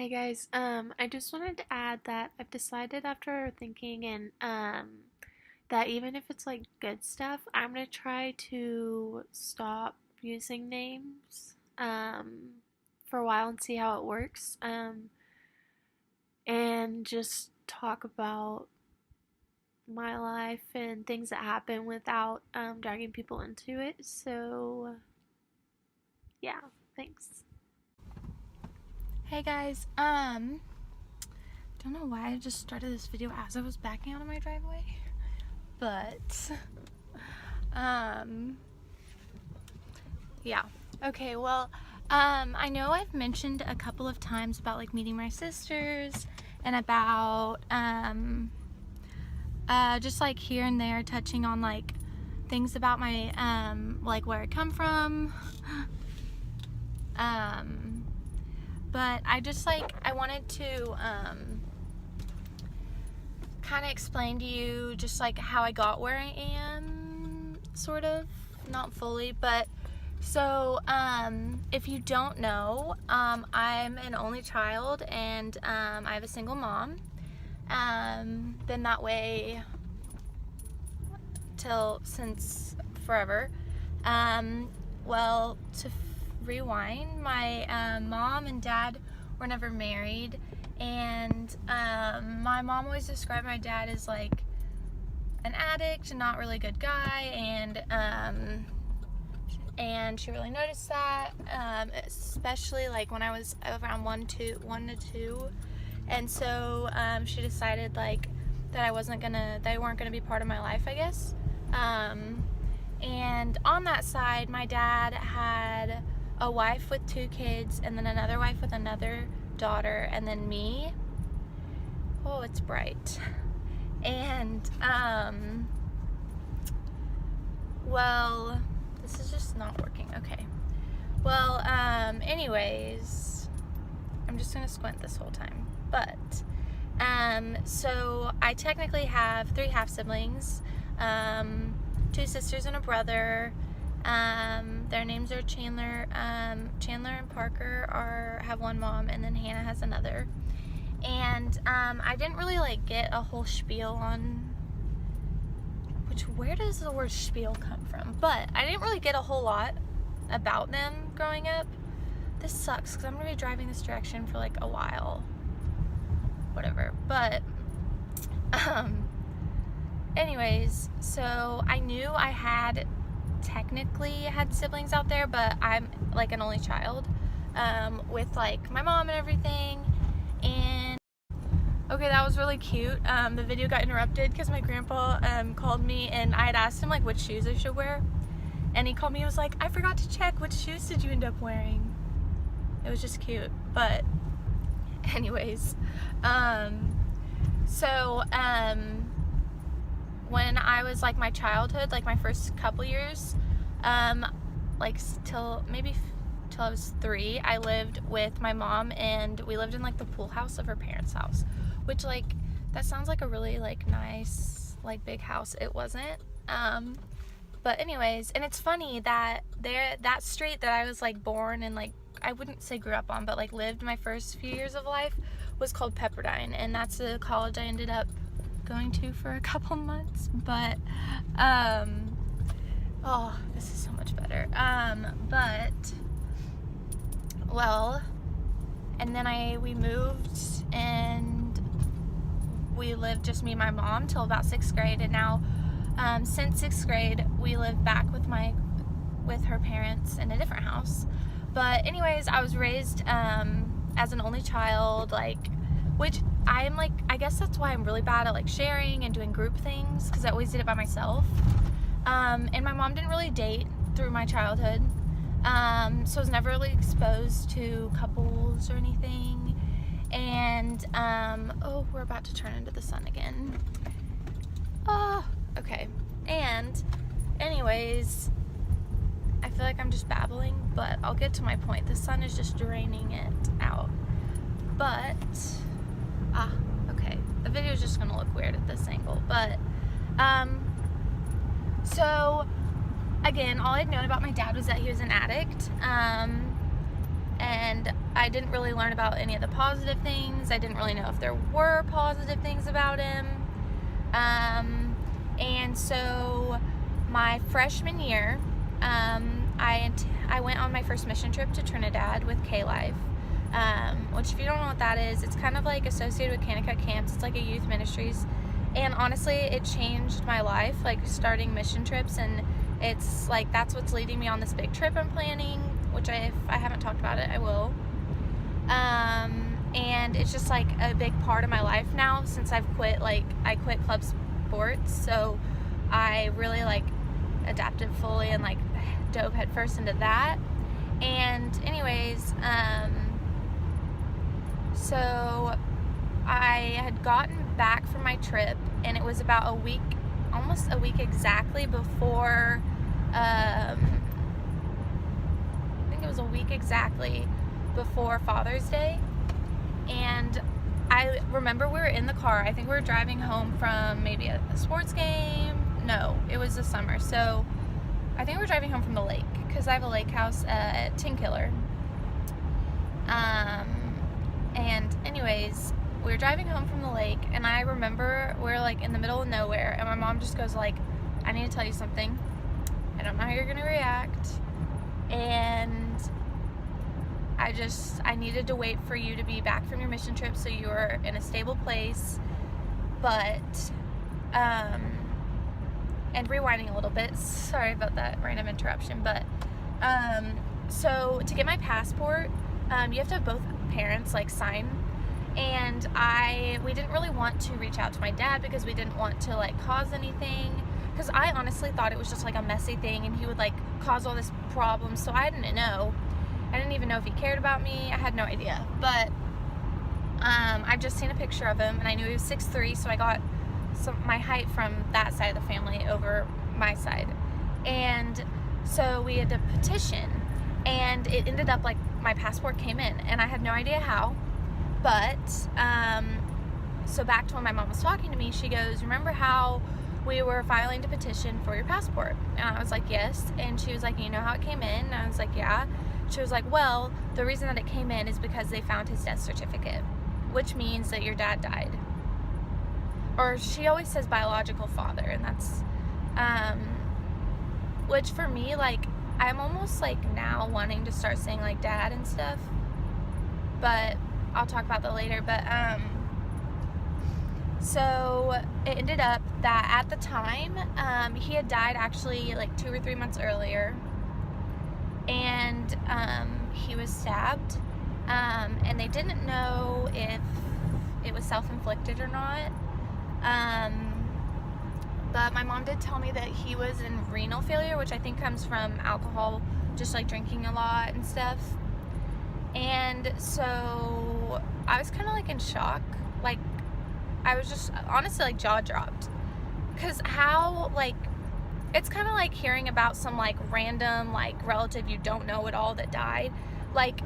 Hey guys, I just wanted to add that I've decided after thinking and that even if it's like good stuff, I'm gonna try to stop using names for a while and see how it works. And just talk about my life and things that happen without dragging people into it. So yeah, thanks. Hey guys, don't know why I just started this video as I was backing out of my driveway, but, yeah. Okay, well, I know I've mentioned a couple of times about, like, meeting my sisters and about, just, like, here and there touching on, like, things about my, like, where I come from, but I just, like, I wanted to, kind of explain to you just like how I got where I am, sort of, not fully, but so if you don't know, I'm an only child, and I have a single mom. Been that way since forever. Well, to rewind, my mom and dad were never married, and my mom always described my dad as like an addict, a not really good guy, and she really noticed that, especially like when I was around 1 to 2, and so she decided like that they weren't gonna be part of my life, I guess. And on that side, my dad had a wife with 2 kids, and then another wife with another daughter, and then me. Oh, it's bright. And well, this is just not working. Okay, well, anyways, I'm just gonna squint this whole time. But so I technically have 3 half siblings, 2 sisters and a brother. Their names are Chandler and Parker have one mom, and then Hannah has another. And I didn't really like get a whole spiel on where does the word spiel come from? But I didn't really get a whole lot about them growing up. This sucks because I'm gonna be driving this direction for like a while. Whatever. But anyways, so I knew I technically had siblings out there, but I'm like an only child, with like my mom and everything. And okay, that was really cute. The video got interrupted because my grandpa called me, and I had asked him like which shoes I should wear, and he called me and was like, I forgot to check, which shoes did you end up wearing? It was just cute. But anyways, so when I was like my childhood, like my first couple years, like till I was 3, I lived with my mom, and we lived in like the pool house of her parents' house, which like that sounds like a really like nice like big house. It wasn't. But anyways, and it's funny that that street that I was like born and like I wouldn't say grew up on, but like lived my first few years of life was called Pepperdine, and that's the college I ended up going to for a couple months. But oh, this is so much better. But well, and then we moved, and we lived just me and my mom till about 6th grade, and now since 6th grade we live back with her parents in a different house. But anyways, I was raised as an only child, like, which I'm like, I guess that's why I'm really bad at like sharing and doing group things, because I always did it by myself. And my mom didn't really date through my childhood, so I was never really exposed to couples or anything. And oh, we're about to turn into the sun again. Oh, okay. And anyways, I feel like I'm just babbling, but I'll get to my point. The sun is just draining it out. But okay, the video is just gonna look weird at this angle. But so again, all I'd known about my dad was that he was an addict, and I didn't really learn about any of the positive things. I didn't really know if there were positive things about him. And so my freshman year, I went on my first mission trip to Trinidad with K-Life, which, if you don't know what that is, it's kind of like associated with Kanakuk Camps. It's like a youth ministries, and honestly, it changed my life, like starting mission trips, and it's like that's what's leading me on this big trip I'm planning, which if I haven't talked about it, I will. And it's just like a big part of my life now since I quit club sports, so I really like adapted fully and like dove headfirst into that. And anyways, so I had gotten back from my trip, and it was about almost a week exactly before, I think it was a week exactly before Father's Day. And I remember we were in the car. I think we were driving home from maybe a sports game. No, it was the summer. So I think we were driving home from the lake, because I have a lake house at Tinkiller. And anyways, we were driving home from the lake, and I remember we were like in the middle of nowhere, and my mom just goes like, I need to tell you something. I don't know how you're gonna react, and I needed to wait for you to be back from your mission trip so you were in a stable place. But and rewinding a little bit, sorry about that random interruption, but so to get my passport, you have to have both parents like sign, and we didn't really want to reach out to my dad because we didn't want to like cause anything, because I honestly thought it was just like a messy thing and he would like cause all this problems, so I didn't know. I didn't even know if he cared about me. I had no idea. But I've just seen a picture of him, and I knew he was 6'3", so I got my height from that side of the family over my side. And so we had to petition, and it ended up like my passport came in, and I had no idea how. But so back to when my mom was talking to me, she goes, remember how we were filing to petition for your passport? And I was like, yes. And she was like, you know how it came in? And I was like, yeah. She was like, well, the reason that it came in is because they found his death certificate, which means that your dad died. Or she always says biological father, and that's, which for me, like, I'm almost like now wanting to start saying like dad and stuff, but I'll talk about that later. But, so it ended up that at the time, he had died actually like 2 or 3 months earlier. And he was stabbed, and they didn't know if it was self-inflicted or not, but my mom did tell me that he was in renal failure, which I think comes from alcohol, just like drinking a lot and stuff. And so I was kind of like in shock, like I was just honestly like jaw dropped, because how, like, it's kind of like hearing about some like random like relative you don't know at all that died, like,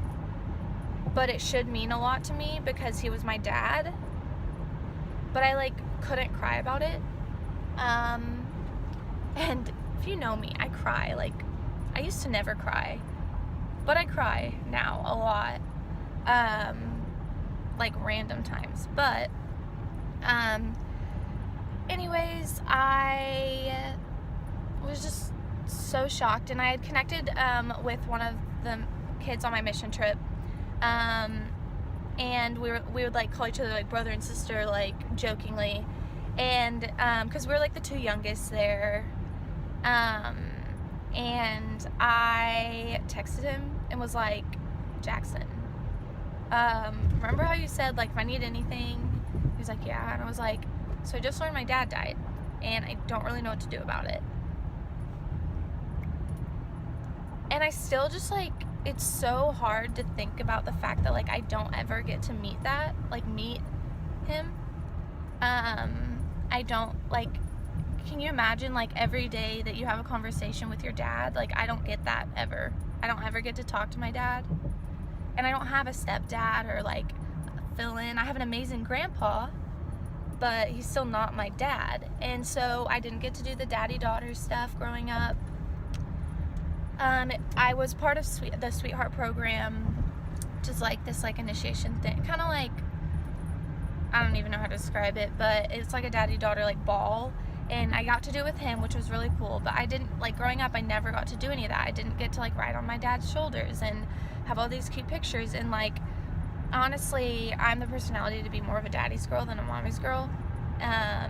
but it should mean a lot to me because he was my dad, but I like couldn't cry about it. And if you know me, I cry. Like, I used to never cry, but I cry now a lot, like random times. But anyways, I was just so shocked, and I had connected with one of the kids on my mission trip, and we would like call each other like brother and sister, like jokingly, and because we were like the 2 youngest there, and I texted him and was like, Jackson, remember how you said like if I need anything? He was like, yeah. And I was like, so I just learned my dad died, and I don't really know what to do about it. And I still just like, it's so hard to think about the fact that like I don't ever get to meet him. I don't, like, can you imagine like every day that you have a conversation with your dad? Like, I don't get that ever. I don't ever get to talk to my dad, and I don't have a stepdad or like fill in. I have an amazing grandpa, but he's still not my dad. And so I didn't get to do the daddy-daughter stuff growing up. I was part of the Sweetheart program, just like this like initiation thing, kind of like, I don't even know how to describe it, but it's like a daddy-daughter like ball, and I got to do it with him, which was really cool. But I didn't, like, growing up, I never got to do any of that. I didn't get to like ride on my dad's shoulders and have all these cute pictures. And like, honestly, I'm the personality to be more of a daddy's girl than a mommy's girl. My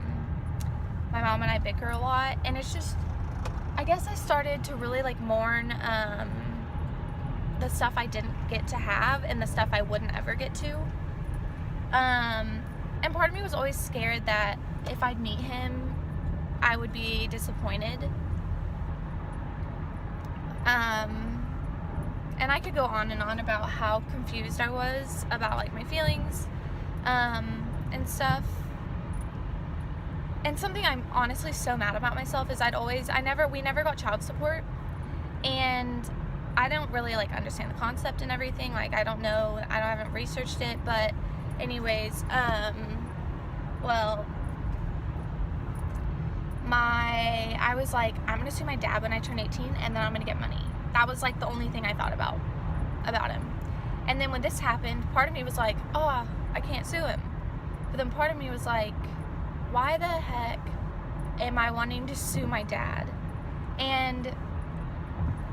mom and I bicker a lot, and it's just, I guess I started to really like mourn the stuff I didn't get to have and the stuff I wouldn't ever get to. And part of me was always scared that if I'd meet him, I would be disappointed. And I could go on and on about how confused I was about like my feelings, and stuff. And something I'm honestly so mad about myself is we never got child support, and I don't really like understand the concept and everything. Like, I haven't researched it, but anyways, well, I was like, I'm gonna sue my dad when I turn 18, and then I'm gonna get money. That was like the only thing I thought about him. And then when this happened, part of me was like, oh, I can't sue him. But then part of me was like, why the heck am I wanting to sue my dad? And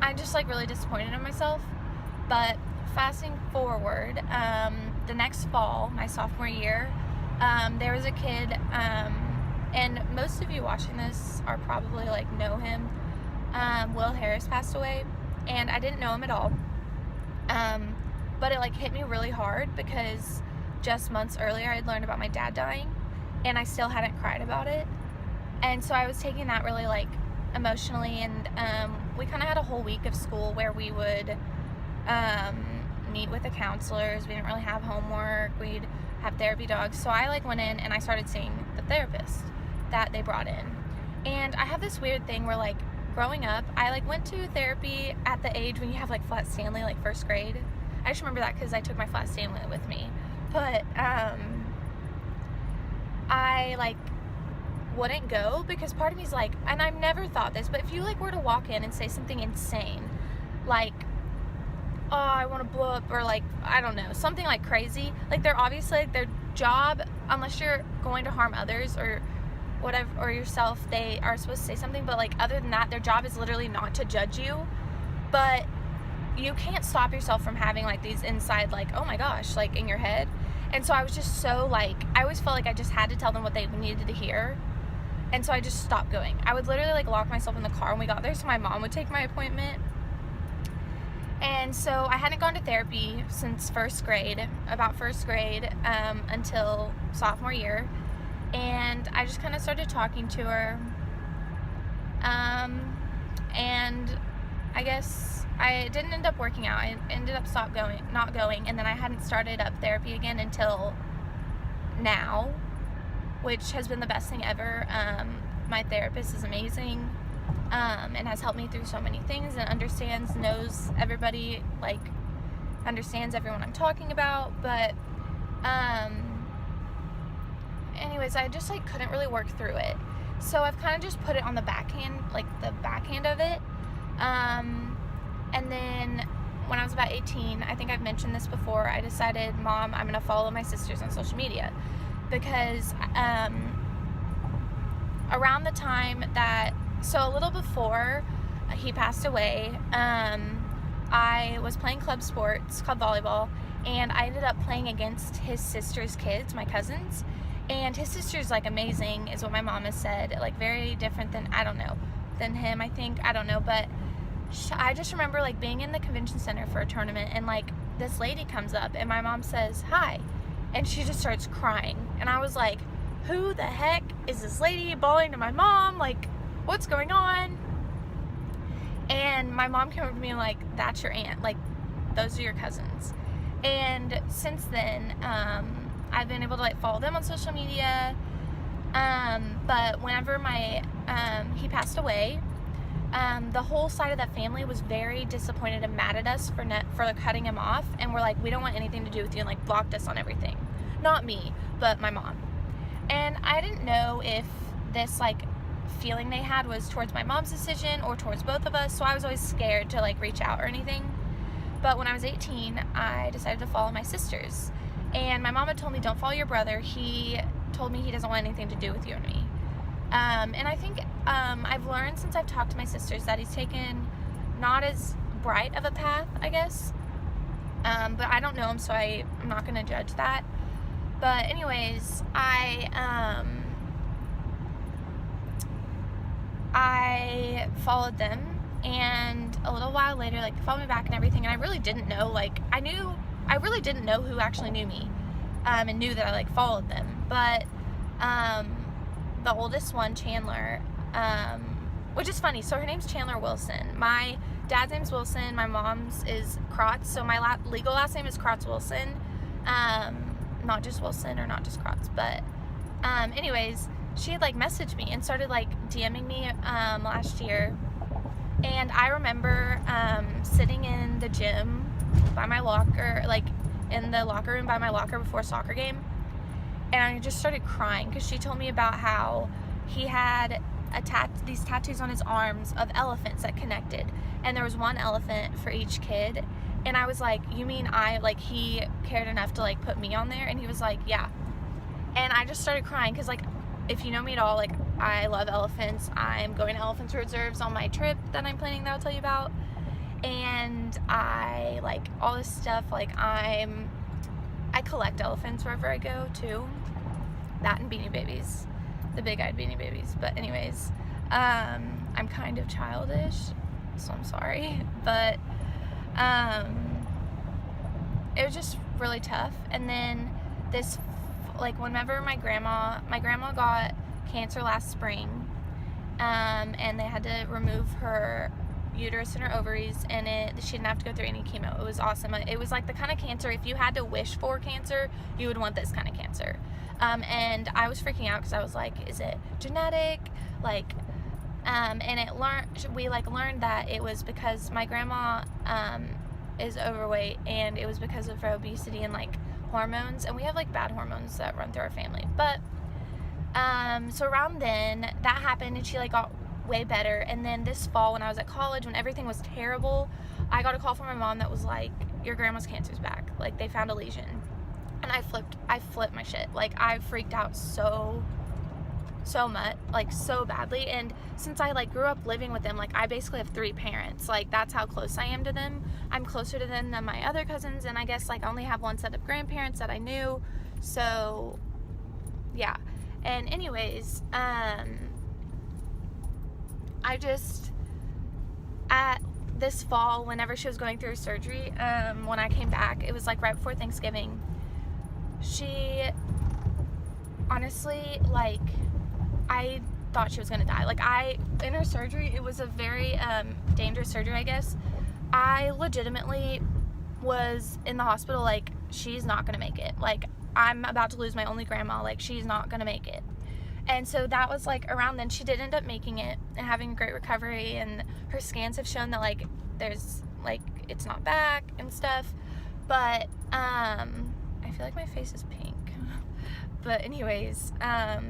I'm just like really disappointed in myself. But fasting forward, the next fall, my sophomore year, there was a kid, and most of you watching this are probably like know him. Will Harris passed away, and I didn't know him at all. But it like hit me really hard because just months earlier I had learned about my dad dying, and I still hadn't cried about it. And so I was taking that really like emotionally, and we kind of had a whole week of school where we would meet with the counselors. We didn't really have homework. We'd have therapy dogs. So I like went in and I started seeing the therapist that they brought in. And I have this weird thing where like growing up, I like went to therapy at the age when you have like Flat Stanley, like first grade. I just remember that because I took my Flat Stanley with me. But I like wouldn't go because part of me's like, and I've never thought this, but if you like were to walk in and say something insane, like, oh, I want to blow up, or like, I don't know, something like crazy, like they're obviously like their job, unless you're going to harm others or whatever, or yourself, they are supposed to say something, but like other than that, their job is literally not to judge you. But you can't stop yourself from having like these inside, like, oh my gosh, like in your head. And so I was just so like, I always felt like I just had to tell them what they needed to hear. And so I just stopped going. I would literally like lock myself in the car when we got there so my mom would take my appointment. And so I hadn't gone to therapy since first grade, until sophomore year. And I just kind of started talking to her. And I guess I didn't end up working out. I ended up not going. And then I hadn't started up therapy again until now, which has been the best thing ever. My therapist is amazing, and has helped me through so many things, and knows everybody, like, understands everyone I'm talking about. But anyways, I just like couldn't really work through it, so I've kind of just put it on the backhand, like the backhand of it. And then when I was about 18, I think I've mentioned this before, I decided, Mom, I'm gonna follow my sisters on social media. Because around the time that, so a little before he passed away, I was playing club sports called volleyball, and I ended up playing against his sister's kids, my cousins. And his sister's like amazing, is what my mom has said, like very different than, I don't know, than him, I think, I don't know. But I just remember like being in the convention center for a tournament, and like this lady comes up and my mom says, hi. And she just starts crying. And I was like, who the heck is this lady bawling to my mom? Like, what's going on? And my mom came over to me and like, that's your aunt. Like, those are your cousins. And since then, I've been able to like follow them on social media. But whenever he passed away, the whole side of that family was very disappointed and mad at us for cutting him off, and we're like, we don't want anything to do with you, and like blocked us on everything. Not me, but my mom. And I didn't know if this like feeling they had was towards my mom's decision or towards both of us, so I was always scared to like reach out or anything. But when I was 18, I decided to follow my sisters. And my mom had told me, don't follow your brother. He told me he doesn't want anything to do with you and me. And I think I've learned since I've talked to my sisters that he's taken not as bright of a path, I guess. But I don't know him, so I'm not going to judge that. But anyways, I followed them, and a little while later, like, they followed me back and everything, and I really didn't know, like, I really didn't know who actually knew me, and knew that I, like, followed them. But the oldest one, Chandler, which is funny, so her name's Chandler Wilson. My dad's name's Wilson, my mom's is Krotz, so my legal last name is Krotz Wilson, not just Wilson or not just Krotz, but anyways, she had, like, messaged me and started, like, DMing me last year. And I remember sitting in the gym by my locker, like, in the locker room by my locker before a soccer game, and I just started crying because she told me about how he had these tattoos on his arms of elephants that connected, and there was one elephant for each kid. And I was like, you mean he cared enough to, like, put me on there? And he was like, yeah. And I just started crying because, like, if you know me at all, like, I love elephants. I'm going to elephant reserves on my trip that I'm planning that I'll tell you about. And I like all this stuff. Like, I collect elephants wherever I go too. That and Beanie Babies, the big-eyed Beanie Babies. But anyways, I'm kind of childish, so I'm sorry. But it was just really tough. And then whenever my grandma got cancer last spring, and they had to remove her uterus and her ovaries, and she didn't have to go through any chemo. It was awesome. It was like the kind of cancer, if you had to wish for cancer, you would want this kind of cancer. And I was freaking out because I was like, is it genetic? Like, and we learned that it was because my grandma is overweight, and it was because of her obesity and, like, hormones, and we have, like, bad hormones that run through our family. But so around then that happened, and she, like, got way better. And then this fall, when I was at college, when everything was terrible, I got a call from my mom that was like, your grandma's cancer's back, like, they found a lesion. And I flipped my shit. Like, I freaked out so much, like, so badly. And since I, like, grew up living with them, like, I basically have 3 parents. Like, that's how close I am to them. I'm closer to them than my other cousins, and I guess, like, I only have one set of grandparents that I knew. So yeah. And anyways, I just, at this fall, whenever she was going through surgery, when I came back, it was, like, right before Thanksgiving. She honestly, like, I thought she was gonna die. Like, in her surgery, it was a very dangerous surgery, I guess. I legitimately was in the hospital like, she's not gonna make it. Like, I'm about to lose my only grandma. Like, she's not gonna make it. And so that was, like, around then. She did end up making it and having a great recovery, and her scans have shown that, like, there's, like, it's not back and stuff. But I feel like my face is pink. But anyways, I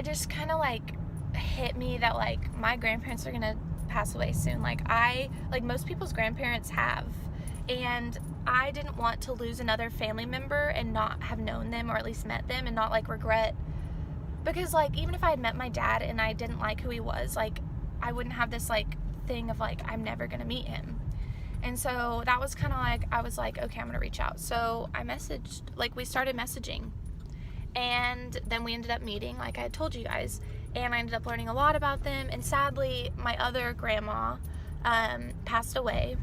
just kind of, like, hit me that, like, my grandparents are gonna pass away soon. Like, most people's grandparents have, and I didn't want to lose another family member and not have known them, or at least met them, and not, like, regret, because, like, even if I had met my dad and I didn't like who he was, like, I wouldn't have this, like, thing of, like, I'm never gonna meet him. And so that was kind of like, I was like, okay, I'm gonna reach out. So I messaged, like, we started messaging, and then we ended up meeting, like I had told you guys, and I ended up learning a lot about them. And sadly, my other grandma passed away,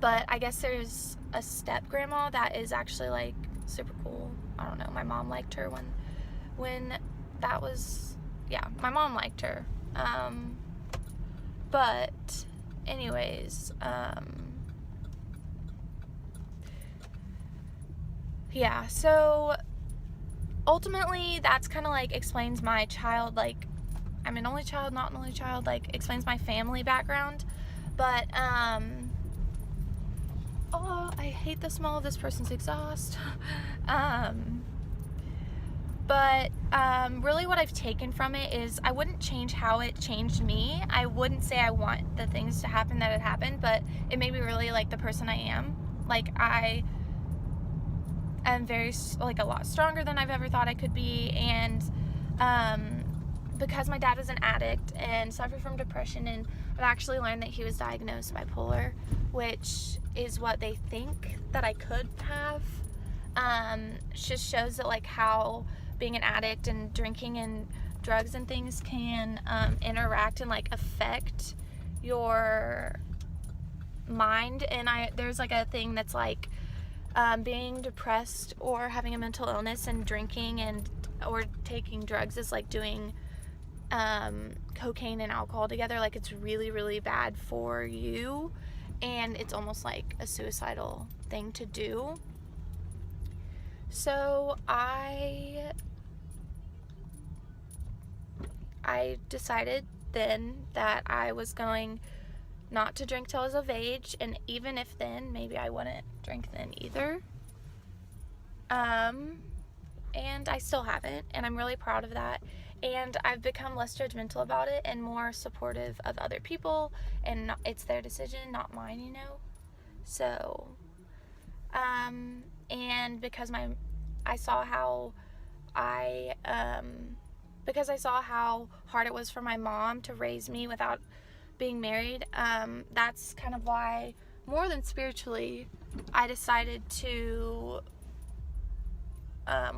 but I guess there's a step grandma that is actually, like, super cool. I don't know, my mom liked her when that was, yeah, my mom liked her. But anyways, yeah, so ultimately that's kind of, like, explains my child, like, I'm an only child, not an only child, like, explains my family background. But oh, I hate the smell of this person's exhaust. But really what I've taken from it is I wouldn't change how it changed me. I wouldn't say I want the things to happen that had happened, but it made me really like the person I am. Like, I am very, like, a lot stronger than I've ever thought I could be, and because my dad was an addict and suffered from depression, and I've actually learned that he was diagnosed bipolar, which is what they think that I could have. Just shows that, like, how being an addict and drinking and drugs and things can interact and, like, affect your mind. And there's like a thing that's like being depressed or having a mental illness and drinking or taking drugs is like doing cocaine and alcohol together. Like, it's really, really bad for you, and it's almost like a suicidal thing to do. So I decided then that I was going not to drink till I was of age, and even if then, maybe I wouldn't drink then either. And I still haven't, and I'm really proud of that. And I've become less judgmental about it and more supportive of other people, and it's their decision, not mine, you know? So, and because I saw how hard it was for my mom to raise me without being married, that's kind of why, more than spiritually, I decided to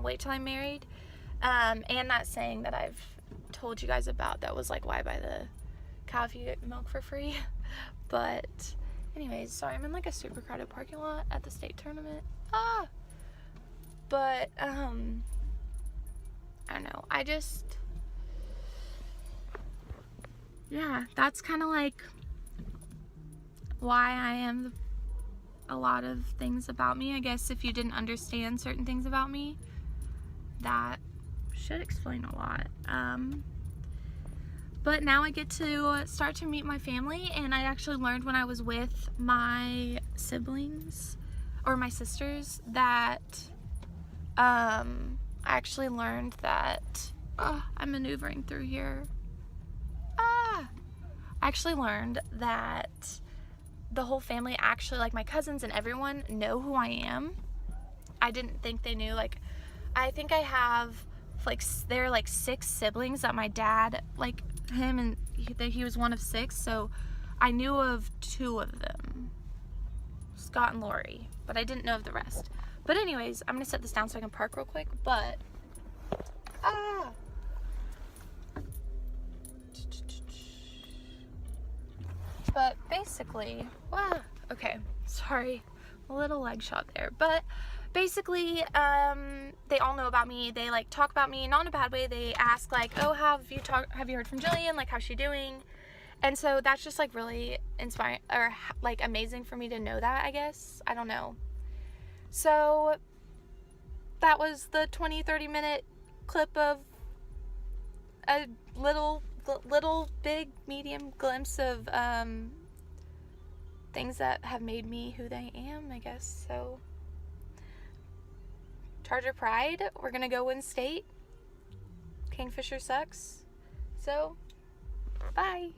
wait till I'm married. And that saying that I've told you guys about, that was like, why buy the cow if you get milk for free? But anyways, sorry, I'm in like a super crowded parking lot at the state tournament. But I don't know, yeah, that's kind of like why I am a lot of things about me. I guess if you didn't understand certain things about me, that should explain a lot. But now I get to start to meet my family, and I actually learned when I was with my siblings, or my sisters, that I actually learned that I'm maneuvering through here. I actually learned that the whole family, actually, like my cousins and everyone, know who I am. I didn't think they knew. Like, I think I have like, there are like 6 siblings that my dad, like him, and he was one of 6, so I knew of 2 of them, Scott and Lori, but I didn't know of the rest. But anyways, I'm gonna set this down so I can park real quick. But basically, okay, sorry, a little leg shot there. But basically, they all know about me. They like talk about me, not in a bad way. They ask like, oh, have you heard from Jillian? Like, how's she doing? And so that's just like really inspiring, or like amazing for me to know that, I guess. I don't know. So that was the 20-30 minute clip of a little, big, medium glimpse of things that have made me who I am, I guess. So Charger Pride, we're gonna go win state. Kingfisher sucks. So bye.